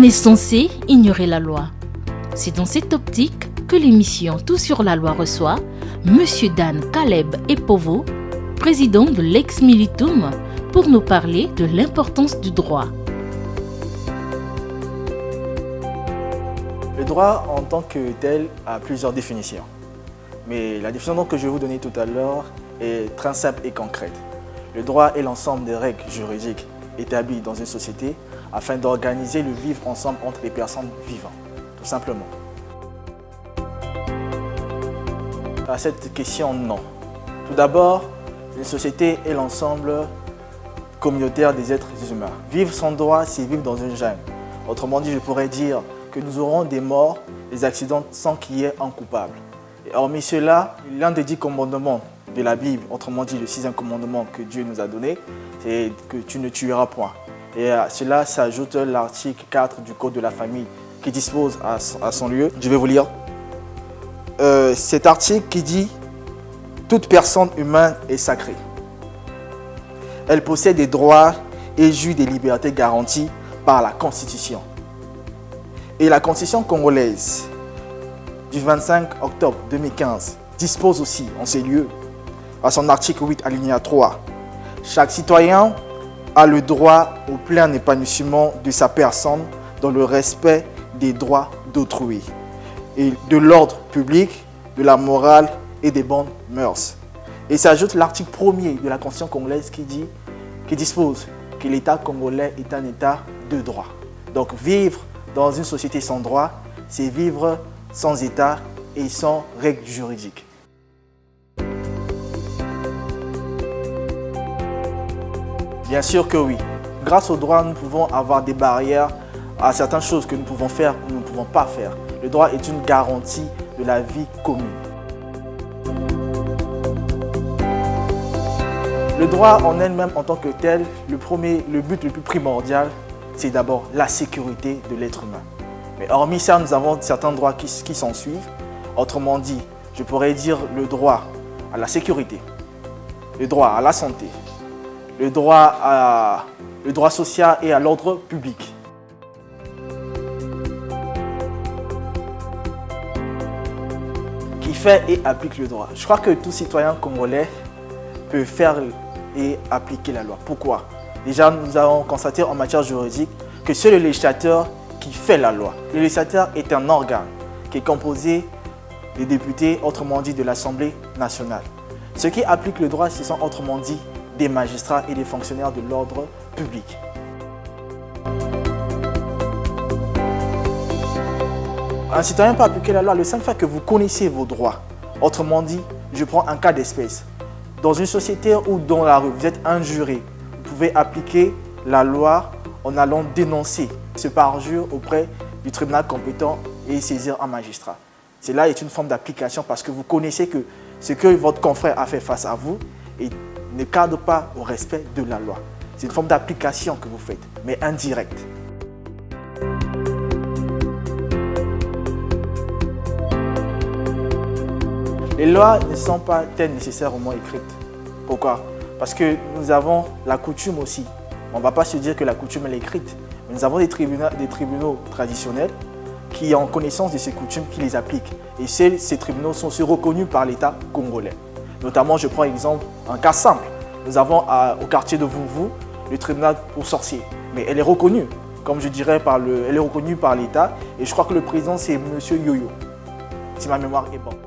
On est censé ignorer la loi. C'est dans cette optique que l'émission Tout sur la loi reçoit Monsieur Dan Caleb Epovo, président de Lex Militum, pour nous parler de l'importance du droit. Le droit en tant que tel a plusieurs définitions. Mais la définition que je vais vous donner tout à l'heure est très simple et concrète. Le droit est l'ensemble des règles juridiques établies dans une société afin d'organiser le vivre ensemble entre les personnes vivantes, tout simplement. À cette question, non. Tout d'abord, une société est l'ensemble communautaire des êtres humains. Vivre sans droit, c'est vivre dans une jungle. Autrement dit, je pourrais dire que nous aurons des morts, des accidents sans qu'il y ait un coupable. Et hormis cela, l'un des 10 commandements de la Bible, autrement dit le 6e commandement que Dieu nous a donné, c'est que tu ne tueras point. Et à cela s'ajoute l'article 4 du Code de la famille qui dispose à son lieu. Je vais vous lire. Cet article qui dit « Toute personne humaine est sacrée. Elle possède des droits et jouit des libertés garanties par la Constitution. » Et la Constitution congolaise du 25 octobre 2015 dispose aussi en ces lieux, à son article 8 alinéa 3, « Chaque citoyen a le droit au plein épanouissement de sa personne dans le respect des droits d'autrui et de l'ordre public, de la morale et des bonnes mœurs. » Et s'ajoute l'article 1er de la Constitution congolaise qui dispose que l'État congolais est un État de droit. Donc vivre dans une société sans droit, c'est vivre sans État et sans règles juridiques. Bien sûr que oui. Grâce au droit, nous pouvons avoir des barrières à certaines choses que nous pouvons faire ou nous ne pouvons pas faire. Le droit est une garantie de la vie commune. Le droit en elle-même en tant que tel, le but le plus primordial, c'est d'abord la sécurité de l'être humain. Mais hormis ça, nous avons certains droits qui s'en suivent. Autrement dit, je pourrais dire le droit à la sécurité, le droit à la santé, le droit social et à l'ordre public. Qui fait et applique le droit. Je crois que tout citoyen congolais peut faire et appliquer la loi. Pourquoi? Déjà, nous avons constaté en matière juridique que c'est le législateur qui fait la loi. Le législateur est un organe qui est composé des députés, autrement dit de l'Assemblée nationale. Ceux qui appliquent le droit, ce sont autrement dit des magistrats et des fonctionnaires de l'ordre public. Un citoyen peut appliquer la loi le simple fait que vous connaissez vos droits. Autrement dit, je prends un cas d'espèce. Dans une société ou dans la rue, vous êtes injuré, vous pouvez appliquer la loi en allant dénoncer ce parjure auprès du tribunal compétent et saisir un magistrat. Cela est une forme d'application parce que vous connaissez que ce que votre confrère a fait face à vous ne cadre pas au respect de la loi. C'est une forme d'application que vous faites, mais indirecte. Les lois ne sont pas telles nécessairement écrites. Pourquoi? Parce que nous avons la coutume aussi. On ne va pas se dire que la coutume est écrite, mais nous avons des tribunaux traditionnels qui ont connaissance de ces coutumes, qui les appliquent. Et ces tribunaux sont aussi reconnus par l'État congolais. Notamment, je prends exemple, un cas simple. Nous avons au quartier de Vouvou le tribunal pour sorciers. Mais elle est reconnue, comme je dirais, elle est reconnue par l'État. Et je crois que le président, c'est M. Yoyo, si ma mémoire est bonne.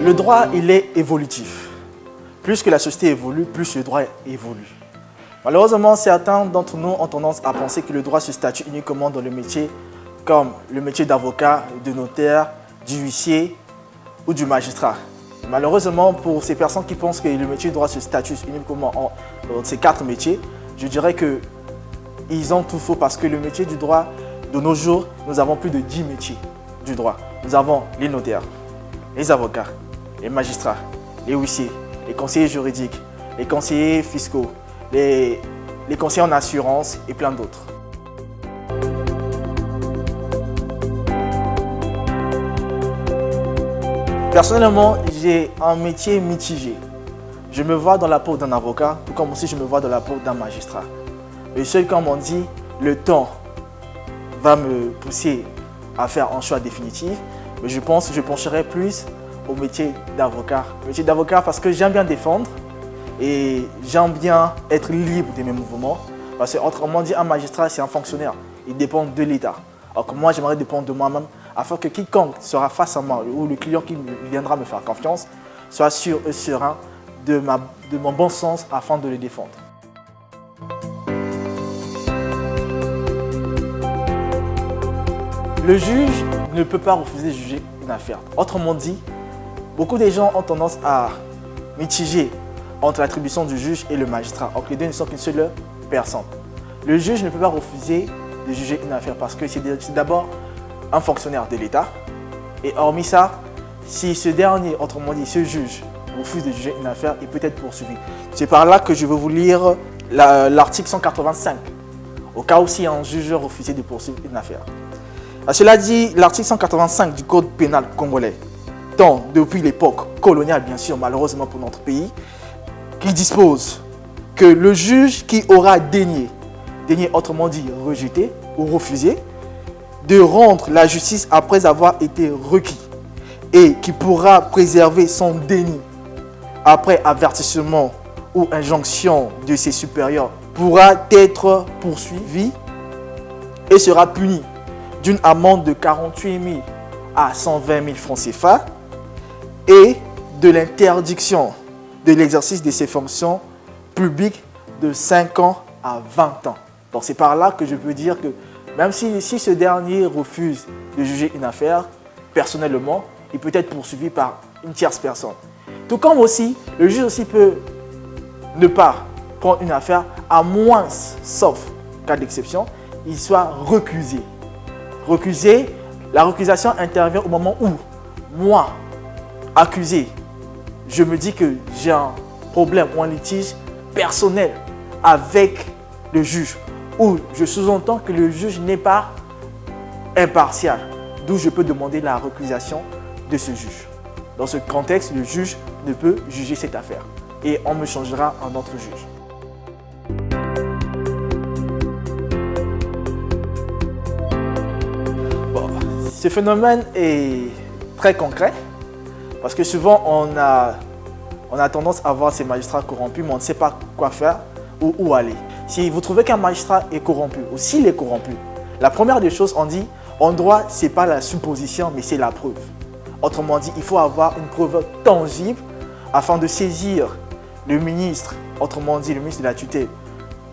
Le droit, il est évolutif. Plus que la société évolue, plus le droit évolue. Malheureusement, certains d'entre nous ont tendance à penser que le droit se statue uniquement dans le métier comme le métier d'avocat, de notaire, du huissier ou du magistrat. Malheureusement, pour ces personnes qui pensent que le métier du droit se statue uniquement dans ces 4 métiers, je dirais qu'ils ont tout faux parce que le métier du droit, de nos jours, nous avons plus de 10 métiers du droit. Nous avons les notaires, les avocats, les magistrats, les huissiers, les conseillers juridiques, les conseillers fiscaux, les conseillers en assurance et plein d'autres. Personnellement, j'ai un métier mitigé. Je me vois dans la peau d'un avocat, tout comme aussi je me vois dans la peau d'un magistrat. Et seul, comme on dit, le temps va me pousser à faire un choix définitif. Mais je pense que je pencherai plus au métier d'avocat. Le métier d'avocat parce que j'aime bien défendre et j'aime bien être libre de mes mouvements. Parce que, autrement dit, un magistrat, c'est un fonctionnaire. Il dépend de l'État. Alors que moi, j'aimerais dépendre de moi-même afin que quiconque sera face à moi ou le client qui viendra me faire confiance soit sûr et serein de mon bon sens afin de le défendre. Le juge ne peut pas refuser de juger une affaire. Autrement dit, beaucoup de gens ont tendance à mitiger entre l'attribution du juge et le magistrat, alors que les deux ne sont qu'une seule personne. Le juge ne peut pas refuser de juger une affaire parce que c'est d'abord un fonctionnaire de l'État. Et hormis ça, si ce dernier, autrement dit, ce juge, refuse de juger une affaire, il peut être poursuivi. C'est par là que je veux vous lire l'article 185, au cas où si un juge refusait de poursuivre une affaire. Cela dit, l'article 185 du Code pénal congolais, tant depuis l'époque coloniale, bien sûr, malheureusement pour notre pays, qui dispose que le juge qui aura daigné, autrement dit rejeté ou refusé, de rendre la justice après avoir été requis et qui pourra préserver son déni après avertissement ou injonction de ses supérieurs pourra être poursuivi et sera puni d'une amende de 48 000 à 120 000 francs CFA et de l'interdiction de l'exercice de ses fonctions publiques de 5 ans à 20 ans. Donc c'est par là que je peux dire que même si ce dernier refuse de juger une affaire, personnellement, il peut être poursuivi par une tierce personne. Tout comme aussi, le juge aussi peut ne pas prendre une affaire, à moins, sauf cas d'exception, il soit recusé. Recusé, la récusation intervient au moment où, moi, accusé, je me dis que j'ai un problème ou un litige personnel avec le juge, ou je sous-entends que le juge n'est pas impartial, d'où je peux demander la récusation de ce juge. Dans ce contexte, le juge ne peut juger cette affaire et on me changera un autre juge. Bon, ce phénomène est très concret parce que souvent on a tendance à voir ces magistrats corrompus, mais on ne sait pas quoi faire ou où aller. Si vous trouvez qu'un magistrat est corrompu ou s'il est corrompu, la première des choses, on dit, en droit, ce n'est pas la supposition, mais c'est la preuve. Autrement dit, il faut avoir une preuve tangible afin de saisir le ministre, autrement dit le ministre de la tutelle,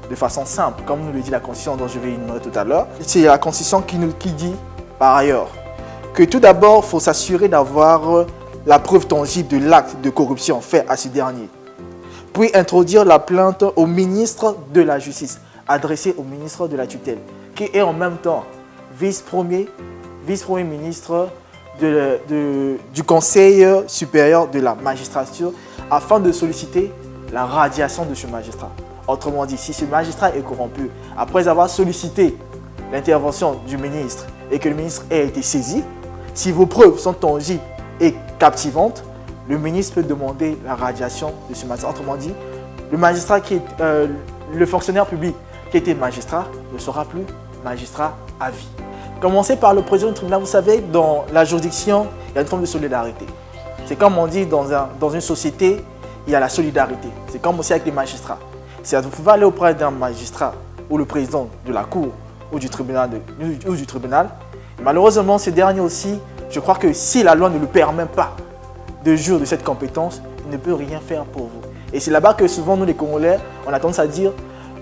de façon simple, comme nous le dit la Constitution dont je vais énumérer tout à l'heure. C'est la Constitution qui dit, par ailleurs, que tout d'abord, il faut s'assurer d'avoir la preuve tangible de l'acte de corruption fait à ce dernier. Puis introduire la plainte au ministre de la Justice, adressée au ministre de la tutelle, qui est en même temps vice-premier ministre du Conseil supérieur de la magistrature, afin de solliciter la radiation de ce magistrat. Autrement dit, si ce magistrat est corrompu, après avoir sollicité l'intervention du ministre et que le ministre ait été saisi, si vos preuves sont tangibles et captivantes, le ministre peut demander la radiation de ce magistrat. Autrement dit, le magistrat le fonctionnaire public qui était magistrat ne sera plus magistrat à vie. Commencez par le président du tribunal. Vous savez, dans la juridiction, il y a une forme de solidarité. C'est comme on dit dans une société, il y a la solidarité. C'est comme aussi avec les magistrats. C'est-à-dire que vous pouvez aller auprès d'un magistrat ou le président de la cour ou du tribunal. Malheureusement, ce dernier aussi, je crois que si la loi ne le permet pas de jouir de cette compétence, il ne peut rien faire pour vous. Et c'est là-bas que souvent, nous les Congolais, on a tendance à dire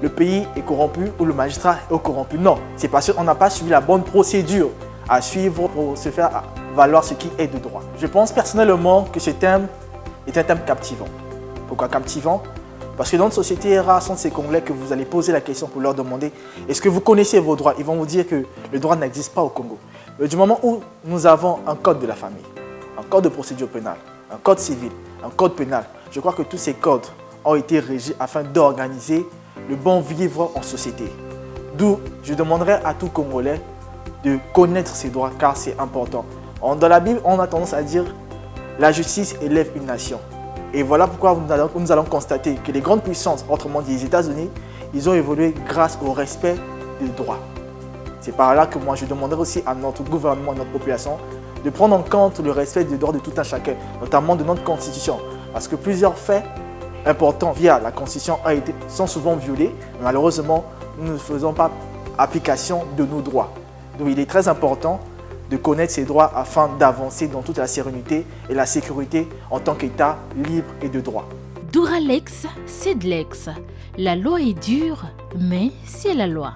le pays est corrompu ou le magistrat est corrompu. Non, c'est parce qu'on n'a pas suivi la bonne procédure à suivre pour se faire valoir ce qui est de droit. Je pense personnellement que ce thème est un thème captivant. Pourquoi captivant? Parce que dans une société rare, sont ces Congolais que vous allez poser la question pour leur demander est-ce que vous connaissez vos droits? Ils vont vous dire que le droit n'existe pas au Congo. Mais du moment où nous avons un code de la famille, un code de procédure pénale, un code civil, un code pénal, je crois que tous ces codes ont été régis afin d'organiser le bon vivre en société. D'où je demanderai à tout Congolais de connaître ses droits car c'est important. Dans la Bible, on a tendance à dire la justice élève une nation. Et voilà pourquoi nous allons constater que les grandes puissances, autrement dit les États-Unis, ils ont évolué grâce au respect des droits. C'est par là que moi je demanderai aussi à notre gouvernement et notre population de prendre en compte le respect des droits de tout un chacun, notamment de notre constitution. Parce que plusieurs faits importants via la constitution sont souvent violés. Malheureusement, nous ne faisons pas application de nos droits. Donc il est très important de connaître ces droits afin d'avancer dans toute la sérénité et la sécurité en tant qu'État libre et de droit. Duralex, c'est de l'ex. La loi est dure, mais c'est la loi.